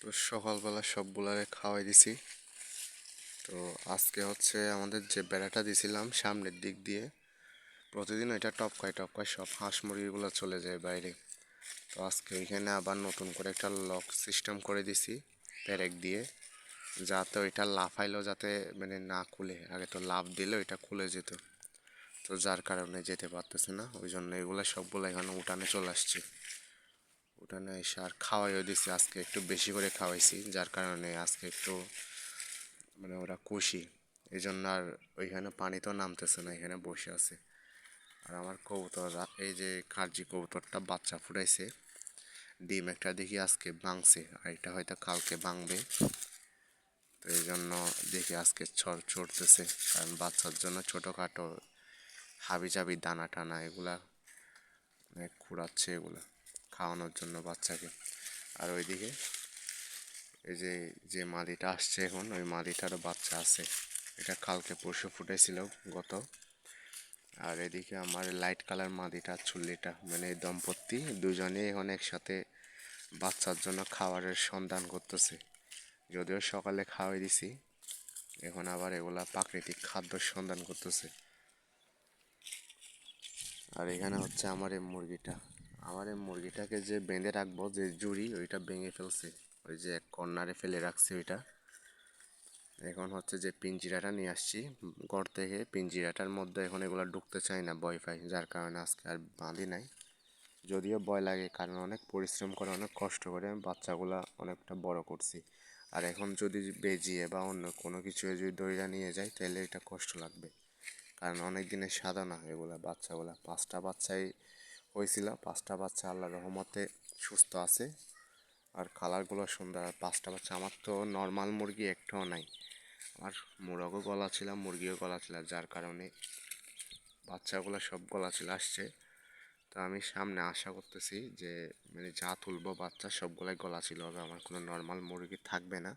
তো সকালবেলা সবগুলারে খাওয়াই দিছি। তো আজকে হচ্ছে আমাদের যে বেড়াটা দিছিলাম সামনের দিক দিয়ে, প্রতিদিন এটা টপকায় টপকায় সব হাঁস মুরগিগুলো চলে যায় বাইরে। তো আজকে ওইখানে আবার নতুন করে একটা লক সিস্টেম করে দিছি পেরেক দিয়ে, যাতে ওইটা লাফাইলেও যাতে মানে না খুলে, আগে তো লাফ দিলে ওইটা খুলে যেত। তো যার কারণে যেতে পারতেছে না, ওই জন্য এগুলো সবগুলো এখানে উঠানে চলে আসছে। উঠানে এসে আর খাওয়াইও দিছি, আজকে একটু বেশি করে খাওয়াইছি, যার কারণে আজকে একটু মানে ওরা খুশি। এই জন্য আর ওইখানে পানি তো নামতেছে না, এখানে বসে আছে। আর আমার কবুতর, এই যে কার্জি কবুতরটা বাচ্চা ফুটাইছে, ডিম একটা দেখি আজকে ভাঙছে, আর এটা হয়তো কালকে ভাঙবে। তো এই জন্য দেখি আজকে চড়তেছে, কারণ বাচ্চার জন্য ছোটোখাটো হাবি জাবি দানা টানা এগুলা কুড়াচ্ছে, এগুলা খাওয়ানোর জন্য বাচ্চাকে। আর ওইদিকে এই যে যে মাদিটা আসছে এখন, ওই মাদিটারও বাচ্চা আছে, এটা কালকে পরশু ফুটেছিল গত। আর এদিকে আমার লাইট কালার মাদিটা চুল্লিটা, মানে এই দম্পতি দুজনে এখন একসাথে বাচ্চার জন্য খাবারের সন্ধান করতেছে। যদিও সকালে খাওয়াই দিছি, এখন আবার এগুলা প্রাকৃতিক খাদ্যর সন্ধান করতেছে। আর এখানে হচ্ছে আমার এই মুরগিটাকে যে বেঁধে রাখবো, যে জুড়ি ওইটা ভেঙে ফেলছে, ওই যে এক কর্নারে ফেলে রাখছে ওইটা। এখন হচ্ছে যে পিঞ্জিরাটা নিয়ে আসছি ঘর থেকে, পিঞ্জিরাটার মধ্যে এখন এগুলো ঢুকতে চায় না, ভয় পাই, যার কারণে আজকে আর বাঁধি নাই। যদিও ভয় লাগে, কারণ অনেক পরিশ্রম করে অনেক কষ্ট করে আমি বাচ্চাগুলা অনেকটা বড় করছি। আর এখন যদি বেজিয়ে বা অন্য কোনো কিছু যদি দড়িটা নিয়ে যায়, তাহলে এটা কষ্ট লাগবে, কারণ অনেক দিনের সাধনা এগুলা বাচ্চাগুলা। 5টা বাচ্চাই হয়েছিল, 5টা বাচ্চা আল্লাহর রহমতে সুস্থ আছে, আর কালারগুলো সুন্দর। আর 5টা বাচ্চা, আমার তো নর্মাল মুরগি একটাও নাই, আমার মোরগও গলা ছিল, মুরগিও গলা ছিল, যার কারণে বাচ্চাগুলো সব গলা ছিল আসছে। তো আমি সামনে আশা করতেছি যে মানে যা তুলবো বাচ্চা সবগুলাই গলা ছিল হবে, আমার কোনো নর্মাল মুরগি থাকবে না।